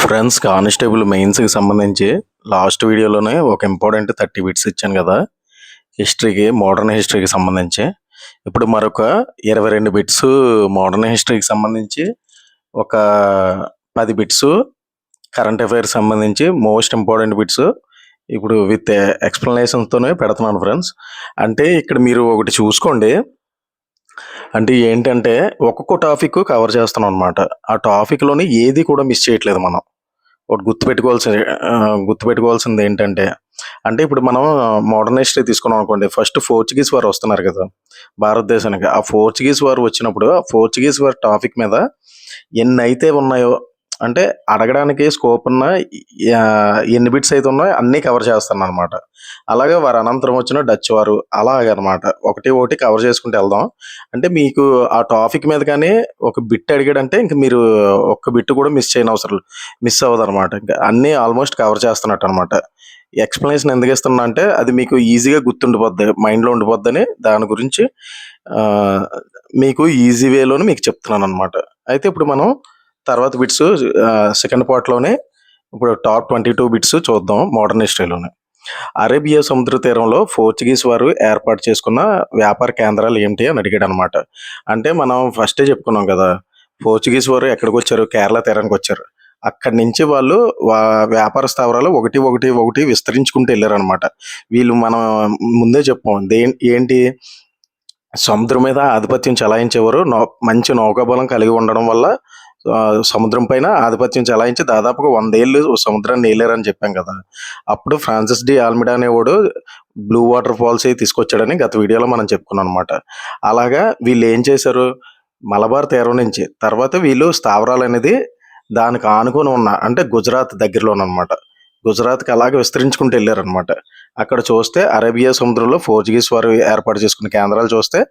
Friends, constable మెయిన్స్కి సంబంధించి last వీడియోలోనే ఒక ఇంపార్టెంట్ 30 బిట్స్ ఇచ్చాను కదా, హిస్టరీకి, మోడర్న్ హిస్టరీకి సంబంధించి. ఇప్పుడు మరొక 22 బిట్స్ మోడర్న్ హిస్టరీకి సంబంధించి, ఒక 10 బిట్స్ కరెంట్ అఫైర్స్ సంబంధించి మోస్ట్ ఇంపార్టెంట్ బిట్స్ ఇప్పుడు విత్ ఎక్స్ప్లెనేషన్తోనే పెడుతున్నాను ఫ్రెండ్స్. అంటే ఇక్కడ మీరు ఒకటి చూసుకోండి. అంటే ఏంటంటే ఒక్కొక్క టాపిక్ కవర్ చేస్తున్నాం అనమాట. ఆ టాపిక్లోని ఏది కూడా మిస్ చేయట్లేదు మనం. ఒకటి గుర్తుపెట్టుకోవాల్సింది ఏంటంటే, అంటే ఇప్పుడు మనం మోడర్న్ హిస్టరీ తీసుకున్నాం అనుకోండి. ఫస్ట్ పోర్చుగీస్ వారు వస్తున్నారు కదా భారతదేశానికి. ఆ పోర్చుగీస్ వారు వచ్చినప్పుడు ఆ పోర్చుగీస్ వారి టాపిక్ మీద ఎన్ని అయితే ఉన్నాయో, అంటే అడగడానికి స్కోప్ ఉన్న ఎన్ని బిట్స్ అయితే ఉన్నాయో అన్నీ కవర్ చేస్తాను అనమాట. అలాగే వారి అనంతరం వచ్చిన డచ్ వారు, అలాగనమాట ఒకటి ఒకటి కవర్ చేసుకుంటూ వెళ్దాం. అంటే మీకు ఆ టాపిక్ మీద కానీ ఒక బిట్ అడిగాడంటే ఇంక మీరు ఒక్క బిట్ కూడా మిస్ అవ్వదనమాట. ఇంకా అన్నీ ఆల్మోస్ట్ కవర్ చేస్తున్నట్టు అనమాట. ఎక్స్ప్లెనేషన్ ఎందుకు ఇస్తున్నా అంటే అది మీకు ఈజీగా గుర్తుండిపోద్ది, మైండ్లో ఉండిపోద్దని దాని గురించి ఆ, మీకు ఈజీ వేలోనే మీకు చెప్తున్నాను అనమాట. అయితే ఇప్పుడు మనం తర్వాత బిట్స్ సెకండ్ పార్ట్లోనే ఇప్పుడు టాప్ 22 బిట్స్ చూద్దాం మోడర్న్ హిస్టరీలోనే. అరేబియా సముద్ర తీరంలో పోర్చుగీస్ వారు ఏర్పాటు చేసుకున్న వ్యాపార కేంద్రాలు ఏమిటి అని అడిగాడు అనమాట. అంటే మనం ఫస్టే చెప్పుకున్నాం కదా, పోర్చుగీస్ వారు ఎక్కడికి వచ్చారు? కేరళ తీరానికి వచ్చారు. అక్కడి నుంచి వాళ్ళు వ్యాపార స్థావరాలు ఒకటి ఒకటి ఒకటి విస్తరించుకుంటూ వెళ్ళారనమాట. వీళ్ళు మనం ముందే చెప్పాం ఏంటి, సముద్రం మీద ఆధిపత్యం చెలాయించేవారు. మంచి నౌకాబలం కలిగి ఉండడం వల్ల సముద్రం పైన ఆధిపత్యం చెలాయించి దాదాపుగా 100 ఏళ్ళు సముద్రాన్ని ఏలారని చెప్పాం కదా. అప్పుడు ఫ్రాన్సిస్ డి ఆల్మిడా అనేవాడు బ్లూ వాటర్ ఫాల్స్ తీసుకొచ్చాడని గత వీడియోలో మనం చెప్పుకున్నాం అనమాట. అలాగా వీళ్ళు ఏం చేశారు, మలబార్ తీరం నుంచి తర్వాత వీళ్ళు స్థావరాలు అనేది దానికి ఆనుకొని ఉన్న, అంటే గుజరాత్ దగ్గరలోనమాట, గుజరాత్కి అలాగే విస్తరించుకుంటూ వెళ్ళారనమాట. అక్కడ చూస్తే అరేబియా సముద్రంలో పోర్చుగీస్ వారు ఏర్పాటు చేసుకున్న కేంద్రాలు చూస్తే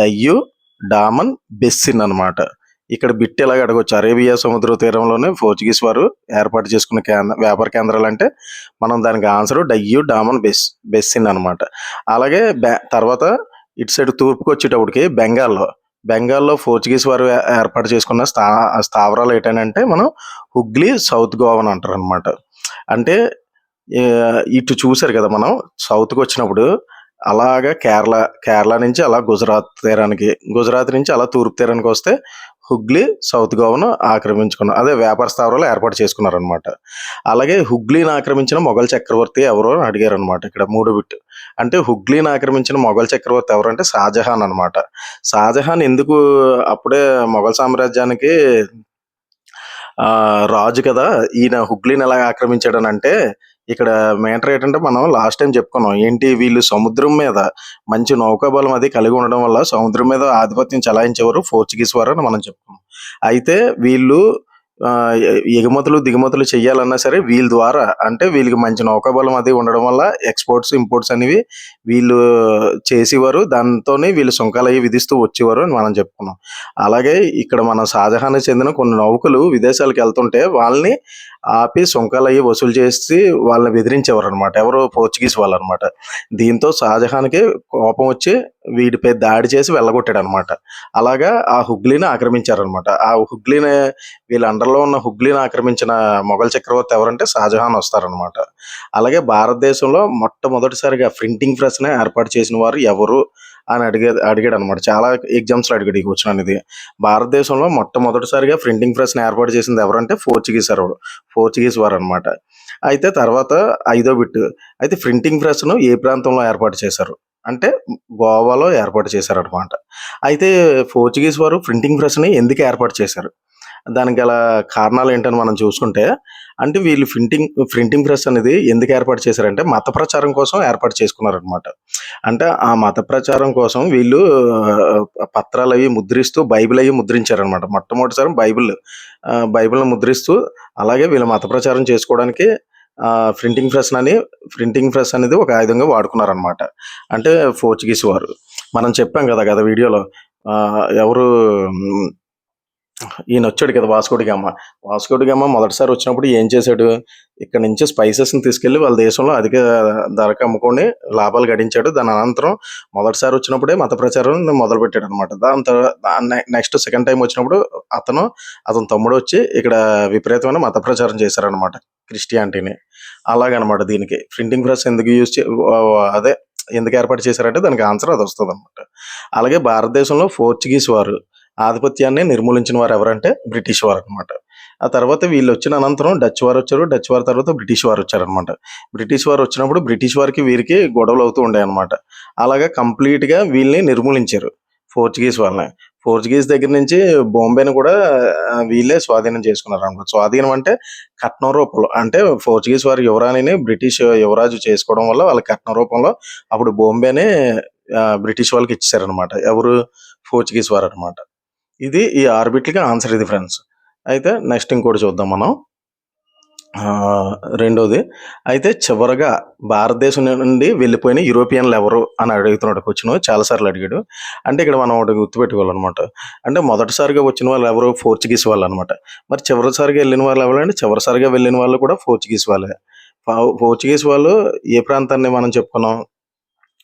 డయ్యు, డామన్, బెస్సిన్ అనమాట. ఇక్కడ బిట్ ఎలాగ అడగొచ్చు, అరేబియా సముద్ర తీరంలోనే పోర్చుగీస్ వారు ఏర్పాటు చేసుకున్న వ్యాపార కేంద్రాలు అంటే మనం దానికి ఆన్సర్ డయ్యు, డామన్, బెస్సిన్ అనమాట. అలాగే తర్వాత ఇటు సైడ్ తూర్పుకి వచ్చేటప్పటికి బెంగాల్లో పోర్చుగీస్ వారు ఏర్పాటు చేసుకున్న స్థావరాలు ఏంటంటే మనం హుగ్లీ, సౌత్ గోవన్ అంటారు అనమాట. అంటే ఇటు చూసారు కదా, మనం సౌత్కి వచ్చినప్పుడు అలాగా కేరళ నుంచి అలా గుజరాత్ నుంచి అలా తూర్పు తీరానికి వస్తే హుగ్లీ, సౌత్ గోవాను ఆక్రమించుకున్నారు. అదే వ్యాపార స్థావరాలు ఏర్పాటు చేసుకున్నారనమాట. అలాగే హుగ్లీని ఆక్రమించిన మొఘల్ చక్రవర్తి ఎవరు అని అడిగారు అనమాట. ఇక్కడ 3 బిట్. అంటే హుగ్లీని ఆక్రమించిన మొఘల్ చక్రవర్తి ఎవరంటే షాజహాన్ అనమాట. షాజహాన్ ఎందుకు, అప్పుడే మొఘల్ సామ్రాజ్యానికి రాజు కదా, ఈయన హుగ్లీని ఎలా ఆక్రమించాడని అంటే, ఇక్కడ మ్యాటర్ ఏంటంటే మనం లాస్ట్ టైం చెప్పుకున్నాం. ఏంటి, వీళ్ళు సముద్రం మీద మంచి నౌకాబలం అది కలిగి ఉండడం వల్ల సముద్రం మీద ఆధిపత్యం చెలాయించేవారు పోర్చుగీస్ వారు అని మనం చెప్పుకున్నాం. అయితే వీళ్ళు ఎగుమతులు దిగుమతులు చేయాలన్నా సరే వీళ్ళ ద్వారా, అంటే వీళ్ళకి మంచి నౌకాబలం అది ఉండడం వల్ల ఎక్స్పోర్ట్స్ ఇంపోర్ట్స్ అనేవి వీళ్ళు చేసేవారు. దాంతోనే వీళ్ళు సుంకాలు అవి విధిస్తూ వచ్చేవారు అని మనం చెప్పుకున్నాం. అలాగే ఇక్కడ మన షాజహాన్కి చెందిన కొన్ని నౌకలు విదేశాలకు వెళ్తుంటే వాళ్ళని ఆపి సుంకాలు అవి వసూలు చేసి వాళ్ళని బెదిరించేవారు అనమాట. ఎవరు, పోర్చుగీస్ వాళ్ళు అనమాట. దీంతో షాజహాన్కి కోపం వచ్చి వీడిపై దాడి చేసి వెళ్ళగొట్టాడు అనమాట. అలాగా ఆ హుగ్లీని ఆక్రమించారనమాట. ఆ హుగ్లీని, వీళ్ళ అండర్లో ఉన్న హుగ్లీని ఆక్రమించిన మొఘల్ చక్రవర్తి ఎవరంటే షాజహాన్ వస్తారనమాట. అలాగే భారతదేశంలో మొట్టమొదటిసారిగా ప్రింటింగ్ ప్రెస్ని ఏర్పాటు చేసిన వారు ఎవరు అని అడిగాడు అనమాట. చాలా ఎగ్జామ్స్లో అడిగాడు ఈ క్వశ్చన్ అనేది. భారతదేశంలో మొట్టమొదటిసారిగా ప్రింటింగ్ ప్రెస్ని ఏర్పాటు చేసింది ఎవరంటే పోర్చుగీస్ వారు అనమాట. అయితే తర్వాత 5వ బిట్. అయితే ప్రింటింగ్ ప్రెస్ను ఏ ప్రాంతంలో ఏర్పాటు చేశారు అంటే గోవాలో ఏర్పాటు చేశారనమాట. అయితే పోర్చుగీస్ వారు ప్రింటింగ్ ప్రెస్ని ఎందుకు ఏర్పాటు చేశారు, దానికి గల కారణాలు ఏంటని మనం చూసుకుంటే, అంటే వీళ్ళు ప్రింటింగ్ ప్రెస్ అనేది ఎందుకు ఏర్పాటు చేశారంటే మత ప్రచారం కోసం ఏర్పాటు చేసుకున్నారనమాట. అంటే ఆ మత ప్రచారం కోసం వీళ్ళు పత్రాలు అవి ముద్రిస్తూ బైబిల్ అవి ముద్రించారనమాట. మొట్టమొదటిసారి బైబిల్ని ముద్రిస్తూ, అలాగే వీళ్ళు మత ప్రచారం చేసుకోవడానికి ప్రింటింగ్ ప్రెస్ అనేది ఒక ఆయుధంగా వాడుకున్నారనమాట. అంటే పోర్చుగీస్ వారు మనం చెప్పాం కదా వీడియోలో, ఎవరు ఈయనొచ్చాడు కదా! వాస్కోడిగామా మొదటిసారి వచ్చినప్పుడు ఏం చేశాడు? ఇక్కడి నుంచి స్పైసెస్‌ని తీసుకెళ్ళి వాళ్ళ దేశంలో అధిక ధరకు అమ్ముకొని లాభాలు గడించాడు. దాని అనంతరం మొదటిసారి వచ్చినప్పుడే మత ప్రచారం మొదలుపెట్టాడనమాట. దాని తర్వా నెక్స్ట్ సెకండ్ టైమ్ వచ్చినప్పుడు అతని తమ్ముడొచ్చి ఇక్కడ విపరీతమైన మత ప్రచారం చేశారనమాట క్రిస్టియానిటీని. అలాగనమాట దీనికి. ప్రింటింగ్ ప్రెస్ ఎందుకు యూజ్ చే అదే ఎందుకు ఏర్పాటు చేశారంటే దానికి ఆన్సర్ అదొస్తదనమాట. అలాగే భారతదేశంలో పోర్చుగీస్ వారు ఆధిపత్యాన్ని నిర్మూలించిన వారు ఎవరంటే బ్రిటిష్ వారనమాట. ఆ తర్వాత వీళ్ళొచ్చిన అనంతరం డచ్ వారొచ్చారు. డచ్ వారి తర్వాత బ్రిటిష్ వారొచ్చారనమాట. బ్రిటిష్ వారొచ్చినప్పుడు బ్రిటిష్ వారికి వీరికి గొడవలవుతూ ఉండేయనమాట. అలాగా కంప్లీట్‌గా వీళ్ళని నిర్మూలించారు పోర్చుగీస్ వాళ్ళని. పోర్చుగీస్ దగ్గర నుంచి బాంబేని కూడా వీళ్ళే స్వాధీనం చేసుకున్నారనమాట. స్వాధీనం అంటే కట్నం రూపంలో. అంటే పోర్చుగీస్ వారి యువరాణిని బ్రిటిష్ యువరాజు చేసుకోవడం వల్ల వాళ్ళకి కట్నం రూపంలో అప్పుడు బాంబేని బ్రిటిష్ వాళ్ళకి ఇచ్చేసారనమాట. ఎవరు? పోర్చుగీస్ వారనమాట. ఈ ఆర్బిట్‌లకి ఆన్సర్ ఇది ఫ్రెండ్స్. అయితే నెక్స్ట్ ఇంకోటి చూద్దాం మనం. రెండోది అయితే చివరగా భారతదేశం నుండి వెళ్ళిపోయిన యూరోపియన్లు ఎవరు అని అడుగుతున్నాడు క్వశ్చన్. చాలా సార్లు అడిగాడు. అంటే ఇక్కడ మనం ఒకటి గుర్తుపెట్టుకోవాలన్నమాట. అంటే మొదటిసారిగా వచ్చిన వాళ్ళు ఎవరు? పోర్చుగీస్ వాళ్ళు అనమాట. మరి చివరిసారిగా వెళ్ళిన వాళ్ళు ఎవరంటే చివరిసారిగా వెళ్ళిన వాళ్ళు కూడా పోర్చుగీస్ వాళ్ళే. పోర్చుగీస్ వాళ్ళు ఏ ప్రాంతాన్ని మనం చెప్పుకున్నాం?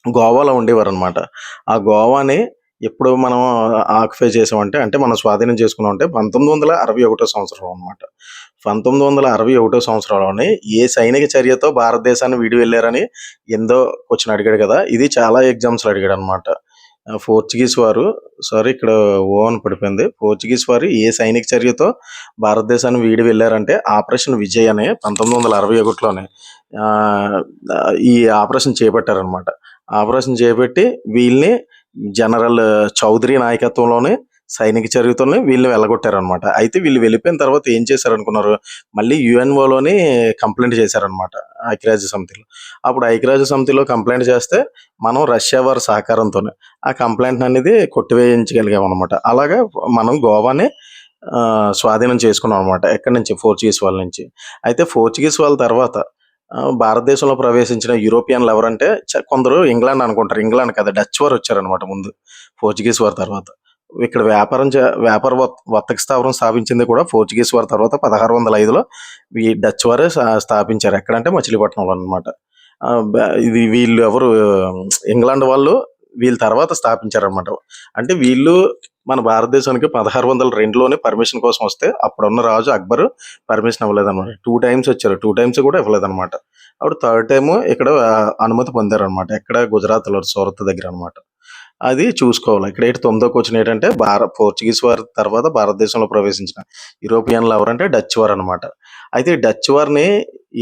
గోవాలో ఉండేవారనమాట. ఆ గోవాని ఎప్పుడు మనం ఆక్యుపై చేసామంటే అంటే మనం స్వాధీనం చేసుకున్నామంటే 1961 సంవత్సరం అనమాట. 1961 సంవత్సరంలోనే ఏ సైనిక చర్యతో భారతదేశాన్ని వీడి వెళ్ళారని ఎందో క్వశ్చన్ అడిగాడు కదా! ఇది చాలా ఎగ్జామ్స్‌లో అడిగాడనమాట. పోర్చుగీస్ వారు ఇక్కడ ఓ అని పడిపోయింది. పోర్చుగీస్ వారు ఏ సైనిక చర్యతో భారతదేశాన్ని వీడి వెళ్ళారంటే ఆపరేషన్ విజయ్ అని 1961లోనే ఆహ్, ఈ ఆపరేషన్ చేపట్టారనమాట. ఆపరేషన్ చేపట్టి వీళ్ళని జనరల్ చౌదరి నాయకత్వంలోనే సైనిక చర్యతోనే వీళ్ళని వెళ్ళగొట్టారనమాట. అయితే వీళ్ళు వెళ్ళిపోయిన తర్వాత ఏం చేశారనుకున్నారు? మళ్ళీ యూఎన్ఓలోని కంప్లెయింట్ చేశారనమాట ఐక్యరాజ్య సమితిలో. అప్పుడు ఐక్యరాజ్య సమితిలో కంప్లెయింట్ చేస్తే మనం రష్యా వారి సహకారంతోనే ఆ కంప్లెయింట్ అనేది కొట్టివేయించగలిగామనమాట. అలాగా మనం గోవాని స్వాధీనం చేసుకున్నాం అనమాట. ఎక్కడి నుంచి? పోర్చుగీస్ వాళ్ళ నుంచి. అయితే పోర్చుగీస్ వాళ్ళ తర్వాత భారతదేశంలో ప్రవేశించిన యూరోపియన్లు ఎవరంటే కొందరు ఇంగ్లాండ్ అనుకుంటారు. ఇంగ్లాండ్ కాదు, డచ్ వారు వచ్చారనమాట ముందు పోర్చుగీస్ వారి తర్వాత. ఇక్కడ వ్యాపార వర్తక స్థావరం స్థాపించింది కూడా పోర్చుగీస్ వారి తర్వాత 1605లో ఈ డచ్ వారే స్థాపించారు. ఎక్కడంటే మచిలీపట్నంలో అనమాట. ఇది వీళ్ళు ఎవరు? ఇంగ్లాండ్ వాళ్ళు వీళ్ళ తర్వాత స్థాపించారనమాట. అంటే వీళ్ళు మన భారతదేశానికి 1602లోనే పర్మిషన్ కోసం వస్తే అప్పుడున్న రాజు అక్బర్ పర్మిషన్ ఇవ్వలేదన్నమాట. 2 టైమ్స్ వచ్చారు. 2 టైమ్స్ కూడా ఇవ్వలేదన్నమాట. అప్పుడు థర్డ్ టైమ్ ఇక్కడ అనుమతి పొందారనమాట. ఎక్కడ? గుజరాత్‌లో సూరత్ దగ్గర అనమాట. అది చూసుకోవాలి. ఇక్కడ తొమ్మిదో క్వశ్చన్ ఏంటంటే పోర్చుగీస్ వారి తర్వాత భారతదేశంలో ప్రవేశించిన యూరోపియన్లు ఎవరంటే డచ్ వారు అనమాట. అయితే ఈ డచ్ వారిని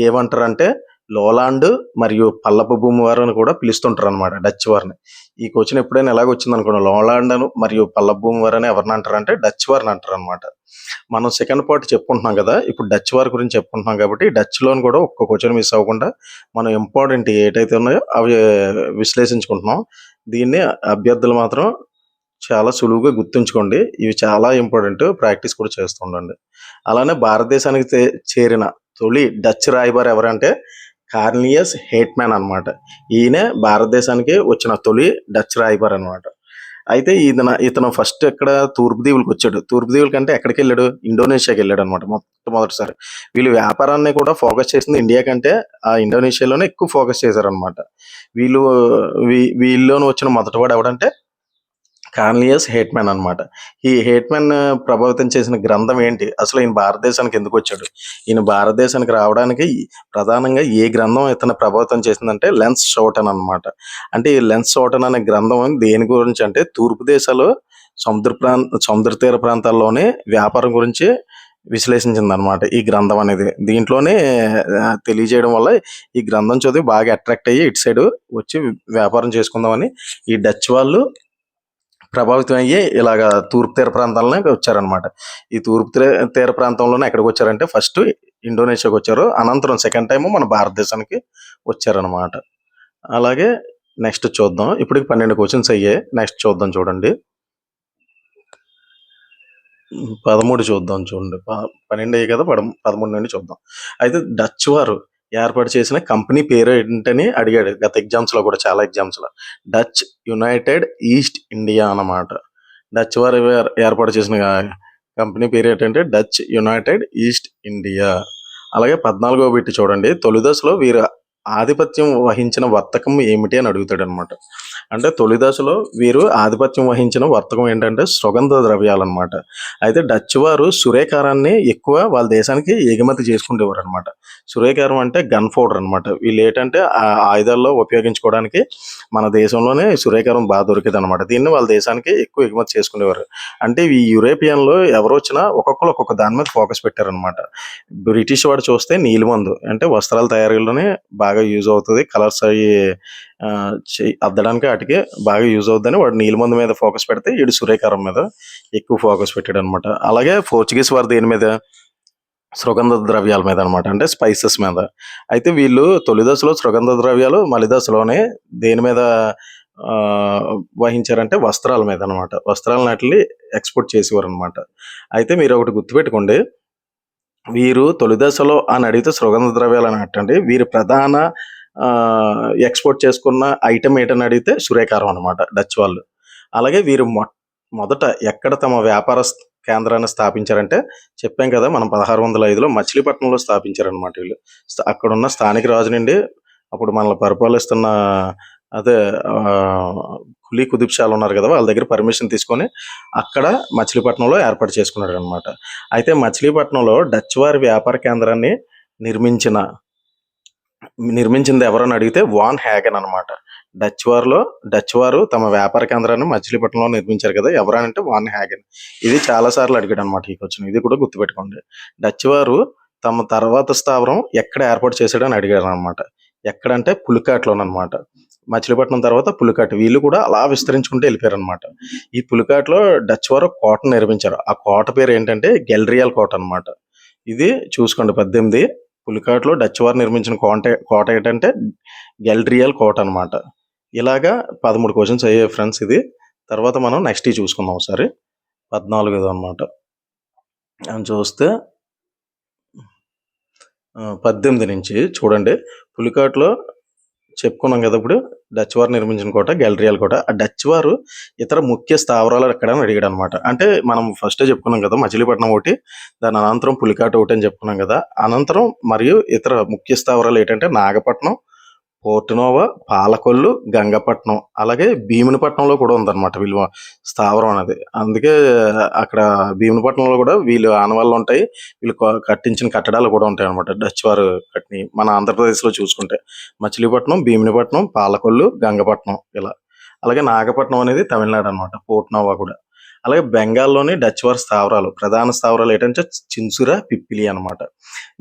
ఏమంటారంటే లోలాండ్ మరియు పల్లపు భూమి వారు అని కూడా పిలుస్తుంటారు అనమాట డచ్ వారిని. ఈ క్వశ్చన్ ఎప్పుడైనా ఎలాగొచ్చింది అనుకోండి, లోలాండ్ మరియు పల్లపు భూమి వారు అని ఎవరిని అంటారంటే డచ్ వారిని అంటారు అనమాట. మనం సెకండ్ పార్ట్ చెప్పుకుంటున్నాం కదా, ఇప్పుడు డచ్ వారి గురించి చెప్పుకుంటున్నాం కాబట్టి డచ్లోని కూడా ఒక్క క్వశ్చన్ మిస్ అవ్వకుండా మనం ఇంపార్టెంట్ ఏటైతే ఉన్నాయో అవి విశ్లేషించుకుంటున్నాం. దీన్ని అభ్యర్థులు మాత్రం చాలా సులువుగా గుర్తుంచుకోండి. ఇవి చాలా ఇంపార్టెంట్. ప్రాక్టీస్ కూడా చేస్తూ ఉండండి. అలానే భారతదేశానికి చేరిన తొలి డచ్ రాయబారి ఎవరంటే కార్నియస్ హేట్‌మ్యాన్ అనమాట. ఈయనే భారతదేశానికి వచ్చిన తొలి డచ్ రాయబారి అనమాట. అయితే ఇతను ఫస్ట్ ఎక్కడ? తూర్పు దీవులకు వచ్చాడు. తూర్పు దీవుల కంటే ఎక్కడికి వెళ్ళాడు? ఇండోనేషియాకి వెళ్ళాడు అనమాట మొట్టమొదటిసారి. వీళ్ళు వ్యాపారాన్ని కూడా ఫోకస్ చేసింది ఇండియా కంటే ఆ ఇండోనేషియాలోనే ఎక్కువ ఫోకస్ చేశారనమాట. వీళ్ళు వీళ్ళలోని వచ్చిన మొదటివాడు ఎవడంటే కార్నియస్ హేట్‌మ్యాన్ అనమాట. ఈ హేట్‌మ్యాన్ ప్రభావితం చేసిన గ్రంథం ఏంటి? అసలు ఈయన భారతదేశానికి ఎందుకు వచ్చాడు? ఈయన భారతదేశానికి రావడానికి ప్రధానంగా ఏ గ్రంథం ఇతన్ని ప్రభావితం చేసిందంటే లెన్స్ షోటన్ అనమాట. అంటే ఈ లెన్స్ షోటన్ అనే గ్రంథం దేని గురించి అంటే తూర్పు దేశాలు సముద్ర తీర ప్రాంతాల్లోనే వ్యాపారం గురించి విశ్లేషించిందనమాట ఈ గ్రంథం అనేది. దీంట్లోనే తెలియజేయడం వల్ల ఈ గ్రంథం చదివి బాగా అట్రాక్ట్ అయ్యి ఇటు సైడు వచ్చి వ్యాపారం చేసుకుందామని ఈ డచ్ వాళ్ళు ప్రభావితం అయ్యి ఇలాగా తూర్పు తీర ప్రాంతాలనే వచ్చారనమాట. ఈ తూర్పు తీర ప్రాంతంలోనే ఎక్కడికి వచ్చారంటే ఫస్ట్ ఇండోనేషియాకి వచ్చారు. అనంతరం సెకండ్ టైము మన భారతదేశానికి వచ్చారనమాట. అలాగే నెక్స్ట్ చూద్దాం. ఇప్పటికి 12 క్వశ్చన్స్ అయ్యాయి. నెక్స్ట్ చూద్దాం చూడండి. 13 చూద్దాం చూడండి. 12 అయ్యాయి కదా, 13 నుండి చూద్దాం. అయితే డచ్ వారు ఏర్పాటు చేసిన కంపెనీ పేరు ఏంటని అడిగాడు గత ఎగ్జామ్స్లో కూడా, చాలా ఎగ్జామ్స్లో. డచ్ యునైటెడ్ ఈస్ట్ ఇండియా అన్నమాట. డచ్ వారు ఏర్పాటు చేసిన కంపెనీ పేరు ఏంటంటే డచ్ యునైటెడ్ ఈస్ట్ ఇండియా. అలాగే 14వ బిట్ చూడండి. తొలి దశలో వీరు ఆధిపత్యం వహించిన వర్తకం ఏమిటి అని అడుగుతాడనమాట. అంటే తొలి దశలో వీరు ఆధిపత్యం వహించిన వర్తకం ఏంటంటే సుగంధ ద్రవ్యాలన్నమాట. అయితే డచ్ వారు సురేకారాన్ని ఎక్కువ వాళ్ళ దేశానికి ఎగుమతి చేసుకుంటేవారనమాట. సురేకారం అంటే గన్ పౌడర్ అనమాట. వీళ్ళు ఏంటంటే ఆయుధాల్లో ఉపయోగించుకోవడానికి మన దేశంలోనే సురేకారం బాగా దొరికేదనమాట. దీన్ని వాళ్ళ దేశానికి ఎక్కువ ఎగుమతి చేసుకునేవారు. అంటే ఈ యూరోపియన్లు ఎవరు వచ్చినా ఒక్కొక్కరు ఒక్కొక్క దాని మీద ఫోకస్ పెట్టారనమాట. బ్రిటిష్ వాడు చూస్తే నీలిమందు అంటే వస్త్రాల తయారీలోనే బాగా యూజ్ అవుతుంది. కలర్స్ అవి అద్దడానికి వాటికి బాగా యూజ్ అవుతుందని వాడు నీలిమందు మీద ఫోకస్ పెడితే ఈడు సురేకారం మీద ఎక్కువ ఫోకస్ పెట్టాడు అనమాట. అలాగే పోర్చుగీస్ వారు దేని మీద, సుగంధ ద్రవ్యాల మీద అనమాట. అంటే స్పైసెస్ మీద. అయితే వీళ్ళు తొలి దశలో సుగంధ ద్రవ్యాలు, మలి దశలోనే దేని మీద వహించారంటే వస్త్రాల మీద అనమాట. వస్త్రాలను వాటిని ఎక్స్పోర్ట్ చేసేవారు అనమాట. అయితే మీరు ఒకటి గుర్తుపెట్టుకోండి, వీరు తొలి దశలో అని అడిగితే సుగంధ ద్రవ్యాలు అని అట్టండి. వీరి ప్రధాన ఎక్స్పోర్ట్ చేసుకున్న ఐటమ్ ఏంటని అడిగితే సురేకారం అనమాట డచ్ వాళ్ళు. అలాగే వీరు మొదట ఎక్కడ తమ వ్యాపార కేంద్రాన్ని స్థాపించారంటే చెప్పాం కదా మనం 1605లో మచిలీపట్నంలో స్థాపించారనమాట వీళ్ళు. అక్కడున్న స్థానిక రాజు నుండి అప్పుడు మనల్ని పరిపాలిస్తున్న అదే కులీ కుతుబ్ షాలు ఉన్నారు కదా, వాళ్ళ దగ్గర పర్మిషన్ తీసుకొని అక్కడ మచిలీపట్నంలో ఏర్పాటు చేసుకున్నాడు అనమాట. అయితే మచిలీపట్నంలో డచ్ వారి వ్యాపార కేంద్రాన్ని నిర్మించింది ఎవరని అడిగితే వాన్ హ్యాగన్ అనమాట. డచ్ వారు తమ వ్యాపార కేంద్రాన్ని మచిలీపట్నంలో నిర్మించారు కదా, ఎవరనంటే వాన్ హ్యాగన్. ఇది చాలా సార్లు అడిగాడు అనమాట ఈ క్వశ్చన్. ఇది కూడా గుర్తుపెట్టుకోండి. డచ్ వారు తమ తర్వాత స్థావరం ఎక్కడ ఏర్పాటు చేశాడని అడిగాడు అనమాట. ఎక్కడంటే పులికాట్లోనమాట. మచిలీపట్నం తర్వాత పులికాట్. వీళ్ళు కూడా అలా విస్తరించుకుంటూ వెళ్ళిపోయారు అనమాట. ఈ పులికాట్లో డచ్ వారు కోటను నిర్మించారు. ఆ కోట పేరు ఏంటంటే గెల్డ్రియాల్ కోట అనమాట. ఇది చూసుకోండి 18. పులికాట్లో డచ్ వారు నిర్మించిన కోట ఏంటంటే గెల్డ్రియాల్ కోట అనమాట. ఇలాగా 13 క్వశ్చన్స్ అయ్యాయి ఫ్రెండ్స్. ఇది తర్వాత మనం నెక్స్ట్ చూసుకుందాం ఒకసారి. 14 అనమాట. అని చూస్తే 18 నుంచి చూడండి. పులికాట్లో చెప్పుకున్నాం కదా ఇప్పుడు డచ్ వారు నిర్మించిన కోట గెల్డ్రియాల్ కోట. ఆ డచ్ వారు ఇతర ముఖ్య స్థావరాలు ఎక్కడని అడిగాడు అనమాట. అంటే మనం ఫస్టే చెప్పుకున్నాం కదా మచిలీపట్నం ఒకటి, దాని అనంతరం పులికాట్ ఒకటి అని చెప్పుకున్నాం కదా. అనంతరం మరియు ఇతర ముఖ్య స్థావరాలు ఏంటంటే నాగపట్నం, పోర్టునోవా, పాలకొల్లు, గంగపట్నం, అలాగే భీమునిపట్నంలో కూడా ఉందన్నమాట వీళ్ళు స్థావరం అనేది. అందుకే అక్కడ భీమునిపట్నంలో కూడా వీళ్ళు ఆనవాళ్ళు ఉంటాయి. వీళ్ళు కట్టించిన కట్టడాలు కూడా ఉంటాయి అనమాట. డచ్ వారు కట్టిన మన ఆంధ్రప్రదేశ్లో చూసుకుంటే మచిలీపట్నం, భీమునిపట్నం, పాలకొల్లు, గంగపట్నం ఇలా. అలాగే నాగపట్నం అనేది తమిళనాడు అనమాట, పోర్టునోవా కూడా. అలాగే బెంగాల్లోని డచ్ వారి స్థావరాలు, ప్రధాన స్థావరాలు ఏంటంటే చిన్సురా, పిప్పిలి అనమాట.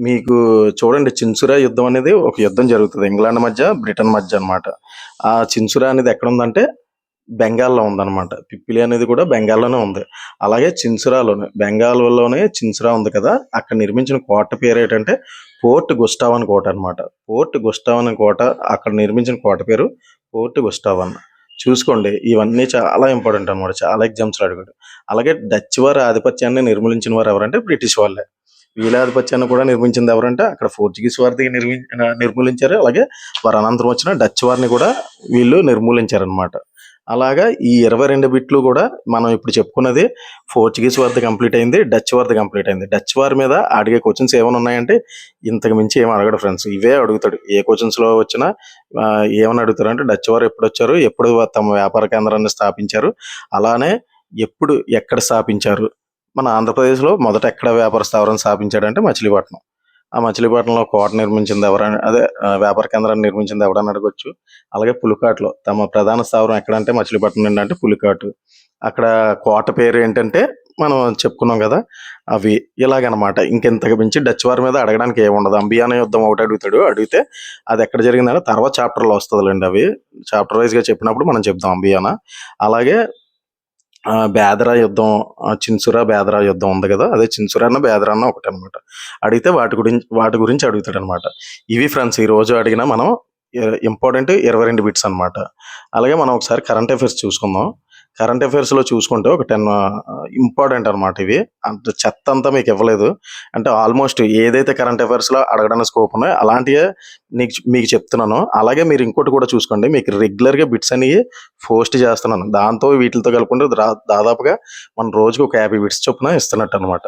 మీకు చూడండి, చిన్సురా యుద్ధం అనేది ఒక యుద్ధం జరుగుతుంది ఇంగ్లాండ్ మధ్య, బ్రిటన్ మధ్య అనమాట. ఆ చిన్సురా అనేది ఎక్కడ ఉందంటే బెంగాల్లో ఉందన్నమాట. పిప్పిలి అనేది కూడా బెంగాల్లోనే ఉంది. అలాగే బెంగాల్లోనే చిన్సురా ఉంది కదా, అక్కడ నిర్మించిన కోట పేరు ఏంటంటే పోర్ట్ గుస్టావన్ కోట అనమాట. పోర్ట్ గుస్టావన్ కోట, అక్కడ నిర్మించిన కోట పేరు పోర్ట్ గుస్టావన్. చూసుకోండి, ఇవన్నీ చాలా ఇంపార్టెంట్ అనమాట. చాలా ఎగ్జామ్స్లో అడిగాడు. అలాగే డచ్ వారి ఆధిపత్యాన్ని నిర్మూలించిన వారు ఎవరంటే బ్రిటిష్ వాళ్ళే. వీళ్ళ ఆధిపత్యాన్ని కూడా నిర్మించింది ఎవరంటే అక్కడ పోర్చుగీస్ వారిది నిర్మూలించారు. అలాగే వారి అనంతరం వచ్చిన డచ్ వారిని కూడా వీళ్ళు నిర్మూలించారనమాట. అలాగా ఈ 22 బిట్లు కూడా మనం ఇప్పుడు చెప్పుకున్నది పోర్చుగీస్ వారిది కంప్లీట్ అయింది, డచ్ వారిది కంప్లీట్ అయింది. డచ్ వారి మీద అడిగే క్వశ్చన్స్ ఏమైనా ఉన్నాయంటే ఇంతకు మించి ఏమి అడగడు ఫ్రెండ్స్. ఇవే అడుగుతాడు. ఏ క్వశ్చన్స్లో వచ్చినా ఏమని అడుగుతారంటే డచ్ వారు ఎప్పుడు వచ్చారు, ఎప్పుడు తమ వ్యాపార కేంద్రాన్ని స్థాపించారు, అలానే ఎప్పుడు ఎక్కడ స్థాపించారు. మన ఆంధ్రప్రదేశ్లో మొదట ఎక్కడ వ్యాపార స్థావరం స్థాపించాడంటే మచిలీపట్నం. ఆ మచిలీపట్నంలో కోట నిర్మించింది ఎవరని, అదే వ్యాపార కేంద్రాన్ని నిర్మించింది ఎవరని అడగొచ్చు. అలాగే పులికాట్లో తమ ప్రధాన స్థావరం ఎక్కడంటే మచిలీపట్నం నుండి అంటే పులికాటు. అక్కడ కోట పేరు ఏంటంటే మనం చెప్పుకున్నాం కదా అవి. ఇలాగనమాట. ఇంకెంతకు మించి డచ్ వారి మీద అడగడానికి ఏముండదు. అంబియానా యుద్ధం ఒకటి అడిగితే అది ఎక్కడ జరిగిందంటే తర్వాత చాప్టర్లో వస్తుందిలేండి. అవి చాప్టర్ వైజ్గా చెప్పినప్పుడు మనం చెప్దాం అంబియానా. అలాగే బేదరా యుద్ధం, చిన్సురా బేదరా యుద్ధం ఉంది కదా, అదే చిన్సురా అన్న బేదరా అన్న ఒకటి అనమాట. అడిగితే వాటి గురించి అడుగుతాడు అనమాట. ఇవి ఫ్రెండ్స్ ఈ రోజు అడిగిన మనం ఇంపార్టెంట్ 22 బిట్స్ అనమాట. అలాగే మనం ఒకసారి కరెంట్ అఫైర్స్ చూసుకుందాం. కరెంట్ అఫైర్స్‌లో చూసుకుంటే ఒక 10 ఇంపార్టెంట్ అనమాట ఇవి. అంత చెత్తంతా మీకివ్వలేదు. అంటే ఆల్మోస్ట్ ఏదైతే కరెంట్ అఫైర్స్‌లో అడగడానికి స్కోప్ ఉన్నాయో అలాంటియే మీకు చెప్తున్నాను. అలాగే మీరు ఇంకోటి కూడా చూసుకోండి. మీకు రెగ్యులర్‌గా బిట్స్ అనేయి పోస్ట్ చేస్తున్నాను. దాంతో వీటిలతో కలుపుకుంటే దాదాపుగా మనం రోజుకి ఒక 50 బిట్స్ చొప్పున ఇస్తున్నట్టనమాట.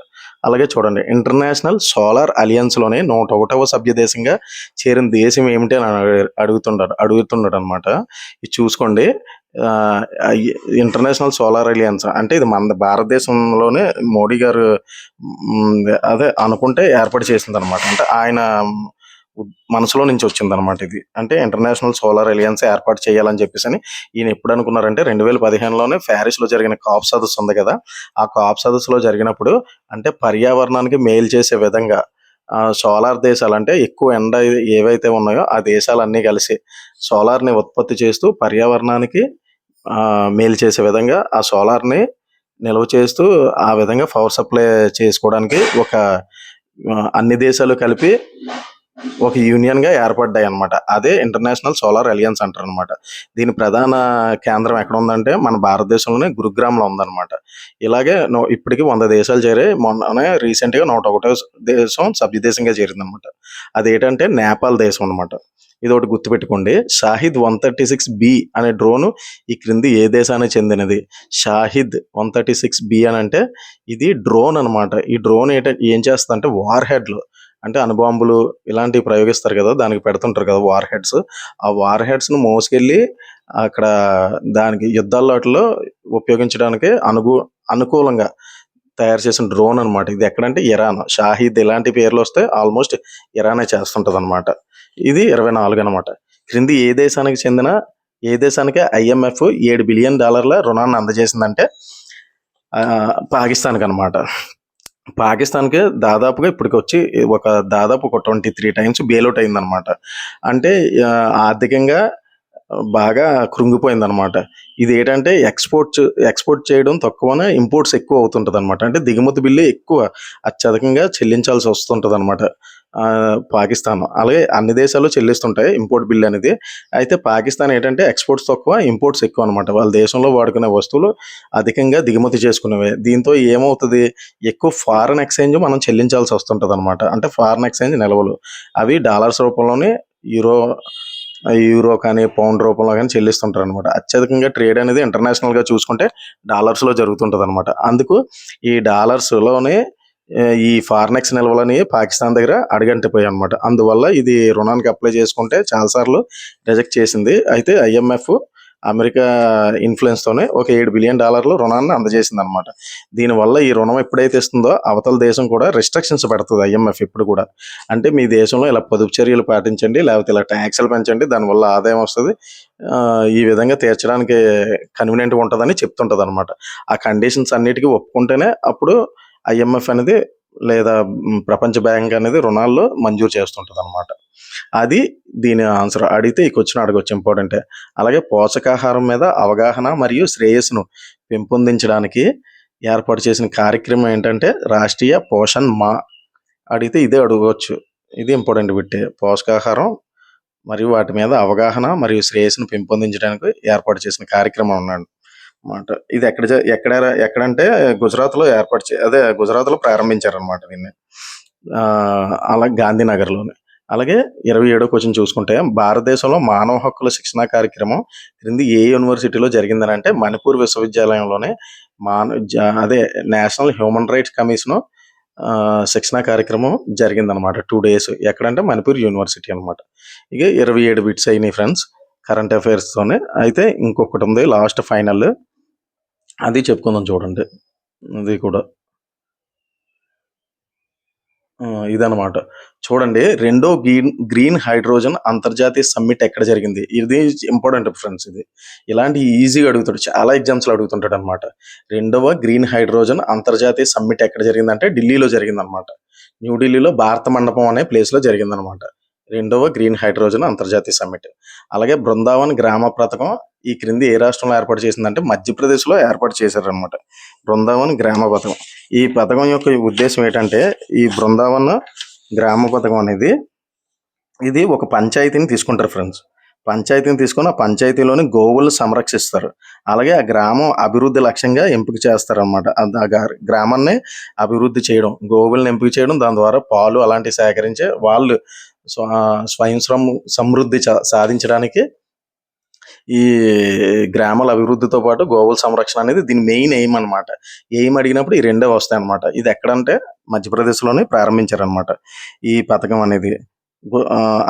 అలాగే చూడండి, ఇంటర్నేషనల్ సోలార్ అలియన్స్‌లోని 101వ సభ్య దేశంగా చేరిన దేశం ఏమిటి అని అడుగుతున్నాడనమాట. ఇది చూసుకోండి. ఆహ్, అయి ఇంటర్నేషనల్ సోలార్ అలియన్స్ అంటే ఇది మన భారతదేశంలోనే మోడీ గారు హ్మ్. అదే అనుకుంటే ఏర్పాటు చేసిందనమాట. అంటే ఆయన మనసులో నుంచి వచ్చిందనమాట ఇది. అంటే ఇంటర్నేషనల్ సోలార్ అలియన్స్ ఏర్పాటు చేయాలని చెప్పేసని ఈయన ఎప్పుడు అనుకున్నారంటే 2015లోనే ప్యారిస్‌లో జరిగిన కాప్ సదస్సు ఉంది కదా! ఆ కాప్ సదస్సులో జరిగినప్పుడు అంటే పర్యావరణానికి మేలు చేసే విధంగా సోలార్ దేశాలు అంటే ఎక్కువ ఎండ ఏవైతే ఉన్నాయో ఆ దేశాలన్నీ కలిసి సోలార్‌ని ఉత్పత్తి చేస్తూ పర్యావరణానికి మేలు చేసే విధంగా ఆ సోలార్‌ని నిల్వ చేస్తూ ఆ విధంగా పవర్ సప్లై చేసుకోవడానికి ఒక అన్ని దేశాలు కలిపి ఒక యూనియన్‌గా ఏర్పడ్డాయన్నమాట. అదే ఇంటర్నేషనల్ సోలార్ అలియన్స్ అంటారనమాట. దీని ప్రధాన కేంద్రం ఎక్కడుందంటే మన భారతదేశంలోనే గురుగ్రామ్‌లో ఉందన్నమాట. ఇలాగే ఇప్పటికి 100 దేశాలు చేరాయి. మొన్ననే రీసెంట్‌గా 101 దేశం సభ్య దేశంగా చేరిందన్నమాట. అదేంటంటే నేపాల్ దేశం అన్నమాట. ఇదొకటి గుర్తుపెట్టుకోండి. షాహిద్ 136 అనే డ్రోన్ ఈ క్రింది ఏ దేశానికి చెందినది? షాహిద్ 136 అనంటే ఇది డ్రోన్ అనమాట. ఈ డ్రోన్ ఏం చేస్తదంటే వార్ హెడ్‌లు అంటే అణుబాంబులు ఇలాంటివి ప్రయోగిస్తారు కదా! దానికి పెడుతుంటారు కదా! War heads. ఆ వార్ హెడ్స్‌ని మోసుకెళ్ళి అక్కడ దానికి యుద్ధాల్లో ఆటిల్లో ఉపయోగించడానికి అనుకూలంగా తయారు చేసిన డ్రోన్ అనమాట. ఇది ఎక్కడంటే ఇరాన్. షాహిద్ ఇలాంటి పేర్లొస్తే ఆల్మోస్ట్ ఇరానే చేస్తుంటదనమాట. ఇది 24 అనమాట. క్రింది ఏ దేశానికి ఐఎంఎఫ్ $7 బిలియన్ రుణాన్ని అందజేసిందంటే పాకిస్తాన్‌కనమాట. పాకిస్తాన్‌కి దాదాపుగా ఇప్పటికొచ్చి దాదాపు ఒక 23 టైమ్స్ బెయిలౌట్ అయిందనమాట. అంటే ఆర్థికంగా బాగా కృంగిపోయిందనమాట. ఇదేంటంటే ఎక్స్‌పోర్ట్ చేయడం తక్కువనే ఇంపోర్ట్స్ ఎక్కువ అవుతుంటదనమాట. అంటే దిగుమతి బిల్లు ఎక్కువ అత్యధికంగా చెల్లించాల్సి వస్తుంటదనమాట పాకిస్తాన్. అలాగే అన్ని దేశాలు చెల్లిస్తుంటాయి ఇంపోర్ట్ బిల్ అనేది. అయితే పాకిస్తాన్ ఏంటంటే ఎక్స్‌పోర్ట్స్ తక్కువ, ఇంపోర్ట్స్ ఎక్కువ అనమాట. వాళ్ళ దేశంలో వాడుకునే వస్తువులు అధికంగా దిగుమతి చేసుకునేవే. దీంతో ఏమవుతది, ఎక్కువ ఫారెన్ ఎక్స్‌చేంజ్ మనం చెల్లించాల్సి వస్తుంటదనమాట. అంటే ఫారెన్ ఎక్స్‌చేంజ్ నిల్వలు. అవి డాలర్స్ రూపంలోనే యూరో కానీ, పౌండ్ రూపంలో కానీ చెల్లిస్తుంటారనమాట. అత్యధికంగా ట్రేడ్ అనేది ఇంటర్నేషనల్‌గా చూసుకుంటే డాలర్స్‌లో జరుగుతుంటదనమాట. అందుకు ఈ డాలర్స్‌లోనే ఈ ఫారెన్ నిల్వలని పాకిస్తాన్ దగ్గర అడుగంటిపోయాయనమాట. అందువల్ల ఇది రుణానికి అప్లై చేసుకుంటే చాలా సార్లు రిజెక్ట్ చేసింది. అయితే ఐఎంఎఫ్ అమెరికా ఇన్‌ఫ్లూయెన్స్‌తోనే ఒక $7 బిలియన్ రుణాన్ని అందజేసిందనమాట. దీనివల్ల ఈ రుణం ఎప్పుడైతే ఇస్తుందో అవతల దేశం కూడా రిస్ట్రిక్షన్స్ పెడతది ఐఎంఎఫ్ ఎప్పుడు కూడా. అంటే మీ దేశంలో ఇలా పొదుపు చర్యలు పాటించండి, లేకపోతే ఇలా ట్యాక్స్‌లు పెంచండి, దానివల్ల ఆదాయం వస్తది. ఈ విధంగా తీర్చడానికి కన్వీనియంట్‌గా ఉంటదని చెప్తుంటదనమాట. ఆ కండిషన్స్ అన్నిటికి ఒప్పుకుంటేనే అప్పుడు ఐఎంఎఫ్ అనేది లేదా ప్రపంచ బ్యాంక్ అనేది రుణాల్లో మంజూరు చేస్తుంటదనమాట. అది దీని ఆన్సర్. అడిగితే ఈ క్వెషన్ అడగొచ్చు ఇంపార్టెంటే. అలాగే పోషకాహారం మీద అవగాహన మరియు శ్రేయస్సును పెంపొందించడానికి ఏర్పాటు చేసిన కార్యక్రమం ఏంటంటే రాష్ట్రీయ పోషణ్ మా. అడిగితే ఇదే అడగవచ్చు. ఇది ఇంపార్టెంట్ బిట్టే. పోషకాహారం మరియు వాటి మీద అవగాహన మరియు శ్రేయస్సును పెంపొందించడానికి ఏర్పాటు చేసిన కార్యక్రమం మాట. ఇది ఎక్కడంటే గుజరాత్‌లో ప్రారంభించారనమాట దీన్ని. అలాగే గాంధీనగర్‌లోని. అలాగే 27వ క్వెషన్ చూసుకుంటే భారతదేశంలో మానవ హక్కుల శిక్షణా కార్యక్రమం క్రింది ఏ యూనివర్సిటీలో జరిగిందనంటే మణిపూర్ విశ్వవిద్యాలయంలోనే అదే నేషనల్ హ్యూమన్ రైట్స్ కమిషన్ శిక్షణా కార్యక్రమం జరిగిందనమాట. 2 డేస్. ఎక్కడంటే మణిపూర్ యూనివర్సిటీ అనమాట. ఇక 27 బిట్స్ అయినాయి ఫ్రెండ్స్ కరెంట్ అఫైర్స్తోనే. అయితే ఇంకొకటి ఉంది లాస్ట్ ఫైనల్. అది చెప్పుకుందాం చూడండి. అది కూడా ఇదనమాట. చూడండి, రెండో గ్రీన్ హైడ్రోజన్ అంతర్జాతీయ సమ్మిట్ ఎక్కడ జరిగింది? ఇది ఇంపార్టెంట్ ఫ్రెండ్స్ ఇది. ఇలాంటి ఈజీగా అడుగుతాడు. చాలా ఎగ్జామ్స్‌లో అడుగుతుంటాడనమాట. రెండవ గ్రీన్ హైడ్రోజన్ అంతర్జాతీయ సమ్మిట్ ఎక్కడ జరిగిందంటే ఢిల్లీలో జరిగిందనమాట. న్యూఢిల్లీలో భారత మండపం అనే ప్లేస్‌లో జరిగిందనమాట. రెండవ గ్రీన్ హైడ్రోజన్ అంతర్జాతీయ సమ్మిట్. అలాగే బృందావన్ గ్రామ పథకం ఈ క్రింది ఏ రాష్ట్రంలో ఏర్పాటు చేసిందంటే మధ్యప్రదేశ్‌లో ఏర్పాటు చేశారనమాట. బృందావన్ గ్రామ పథకం. ఈ పథకం యొక్క ఉద్దేశం ఏంటంటే ఈ బృందావన్ గ్రామ పథకం అనేది ఇది ఒక పంచాయతీని తీసుకుంటారు ఫ్రెండ్స్. పంచాయతీని తీసుకొని ఆ పంచాయతీలోని గోవులను సంరక్షిస్తారు. అలాగే ఆ గ్రామం అభివృద్ధి లక్ష్యంగా ఎంపిక చేస్తారనమాట. గ్రామాన్ని అభివృద్ధి చేయడం, గోవులను ఎంపిక చేయడం, దాని ద్వారా పాలు అలాంటివి సేకరించే వాళ్ళు స్వయం సమృద్ధి సాధించడానికి ఈ గ్రామాల అభివృద్ధితో పాటు గోవుల సంరక్షణ అనేది దీని మెయిన్ ఎయిమ్ అనమాట. ఎయిమ్ అడిగినప్పుడు ఈ రెండే వస్తాయన్నమాట. ఇది ఎక్కడంటే మధ్యప్రదేశ్‌లోనే ప్రారంభించారనమాట ఈ పథకం అనేది.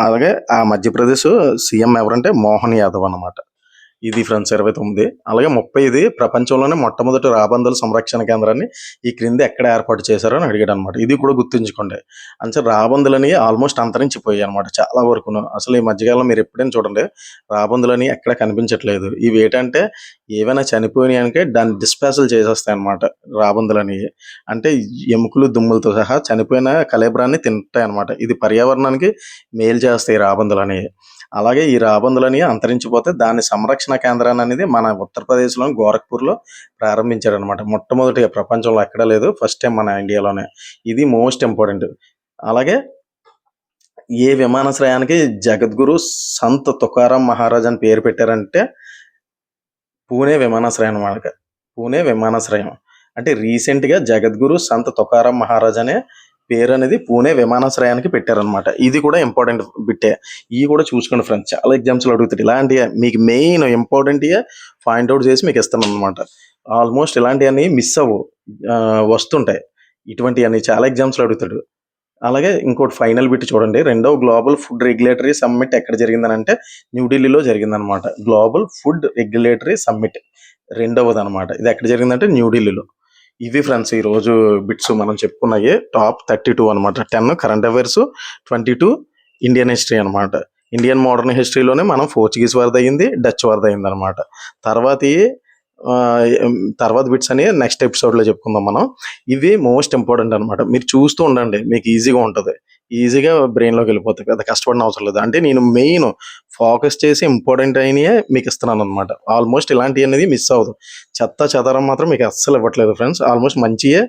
అలాగే ఆ మధ్యప్రదేశ్ సీఎం ఎవరంటే మోహన్ యాదవ్ అనమాట. ఇది ఫ్రెండ్స్ 29. అలాగే 30 ఇది ప్రపంచంలోనే మొట్టమొదటి రాబందుల సంరక్షణ కేంద్రాన్ని ఈ క్రింద ఎక్కడ ఏర్పాటు చేశారో అని అడిగాడు అనమాట. ఇది కూడా గుర్తుంచుకోండి. అంటే రాబందులని ఆల్మోస్ట్ అంతరించిపోయాయి అనమాట చాలా వరకును. అసలు ఈ మధ్యకాలంలో మీరు ఎప్పుడైనా చూడండి, రాబందులని ఎక్కడ కనిపించట్లేదు. ఇవి ఏంటంటే ఏవైనా చనిపోయినాయంటే దాన్ని డిస్పాసల్ చేసేస్తాయి అనమాట రాబందులని. అంటే ఎముకలు దుమ్ములతో సహా చనిపోయిన కళేబరాన్ని తింటాయి అనమాట. ఇది పర్యావరణానికి మేలు చేస్తాయి రాబందులని. అలాగే ఈ రాబందులని అంతరించిపోతే దాని సంరక్షణ కేంద్రాన్ని అనేది మన ఉత్తరప్రదేశ్‌లోని గోరఖ్పూర్‌లో ప్రారంభించారనమాట. మొట్టమొదటిగా ప్రపంచంలో ఎక్కడా లేదు. ఫస్ట్ టైం మన ఇండియాలోనే. ఇది మోస్ట్ ఇంపార్టెంట్. అలాగే ఏ విమానాశ్రయానికి జగద్గురు సంత్ తుకారాం మహారాజ్ అని పేరు పెట్టారంటే పూణే విమానాశ్రయం అన్నమాట. పూణే విమానాశ్రయం. అంటే రీసెంట్‌గా జగద్గురు సంత్ తుకారాం మహారాజ్ అనే పేరు అనేది పూణే విమానాశ్రయానికి పెట్టారనమాట. ఇది కూడా ఇంపార్టెంట్ బిట్టే. ఇవి కూడా చూసుకోండి ఫ్రెండ్స్. చాలా ఎగ్జామ్స్‌లో అడుగుతారు. ఇలాంటియే మీకు మెయిన్ ఇంపార్టెంటియే పాయింట్ అవుట్ చేసి మీకు ఇస్తానన్నమాట. ఆల్మోస్ట్ ఇలాంటివన్నీ మిస్ అవ్వవు. వస్తుంటాయి. ఇటువంటివన్నీ చాలా ఎగ్జామ్స్‌లో అడుగుతాడు. అలాగే ఇంకోటి ఫైనల్ బిట్ చూడండి. రెండవ గ్లోబల్ ఫుడ్ రెగ్యులేటరీ సమ్మిట్ ఎక్కడ జరిగిందనంటే న్యూఢిల్లీలో జరిగిందనమాట. గ్లోబల్ ఫుడ్ రెగ్యులేటరీ సమ్మిట్ రెండవదనమాట. ఇది ఎక్కడ జరిగిందంటే న్యూఢిల్లీలో. ఇవి ఫ్రెండ్స్ ఈరోజు బిట్స్ మనం చెప్పుకున్నాయి. టాప్ 32 అనమాట. 10 కరెంట్ అఫైర్స్, 22 ఇండియన్ హిస్టరీ అనమాట. ఇండియన్ మోడర్న్ హిస్టరీలోనే మనం పోర్చుగీస్ వారిది అయింది, డచ్ వారిది అయింది అనమాట. తర్వాత బిట్స్ అని నెక్స్ట్ ఎపిసోడ్లో చెప్పుకుందాం మనం. ఇవి మోస్ట్ ఇంపార్టెంట్ అనమాట. మీరు చూస్తూ ఉండండి, మీకు ఈజీగా ఉంటుంది. ఈజీగా బ్రెయిన్లోకి వెళ్ళిపోతాయి. పెద్ద కష్టపడిన అవసరం లేదు. అంటే నేను మెయిన్ ఫోకస్ చేసి ఇంపార్టెంట్ అయినయే మీకు ఇస్తున్నాను అనమాట. ఆల్మోస్ట్ ఇలాంటివి అనేది మిస్ అవ్వదు. చెత్త చెదరం మాత్రం మీకు అస్సలు ఇవ్వట్లేదు ఫ్రెండ్స్. ఆల్మోస్ట్ మంచియే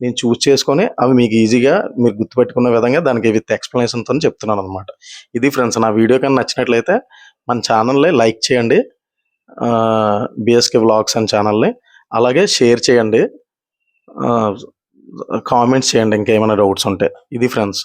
నేను చూస్ చేసుకొని అవి మీకు ఈజీగా మీరు గుర్తుపెట్టుకున్న విధంగా దానికి విత్ ఎక్స్ప్లెనేషన్తో చెప్తున్నాను అనమాట. ఇది ఫ్రెండ్స్. నా వీడియో కానీ నచ్చినట్లయితే మన ఛానల్ని లైక్ చేయండి, బిఎస్కే వ్లాగ్స్ అని ఛానల్ని. అలాగే షేర్ చేయండి, కామెంట్స్ చేయండి ఇంకేమైనా డౌట్స్ ఉంటే. ఇది ఫ్రెండ్స్.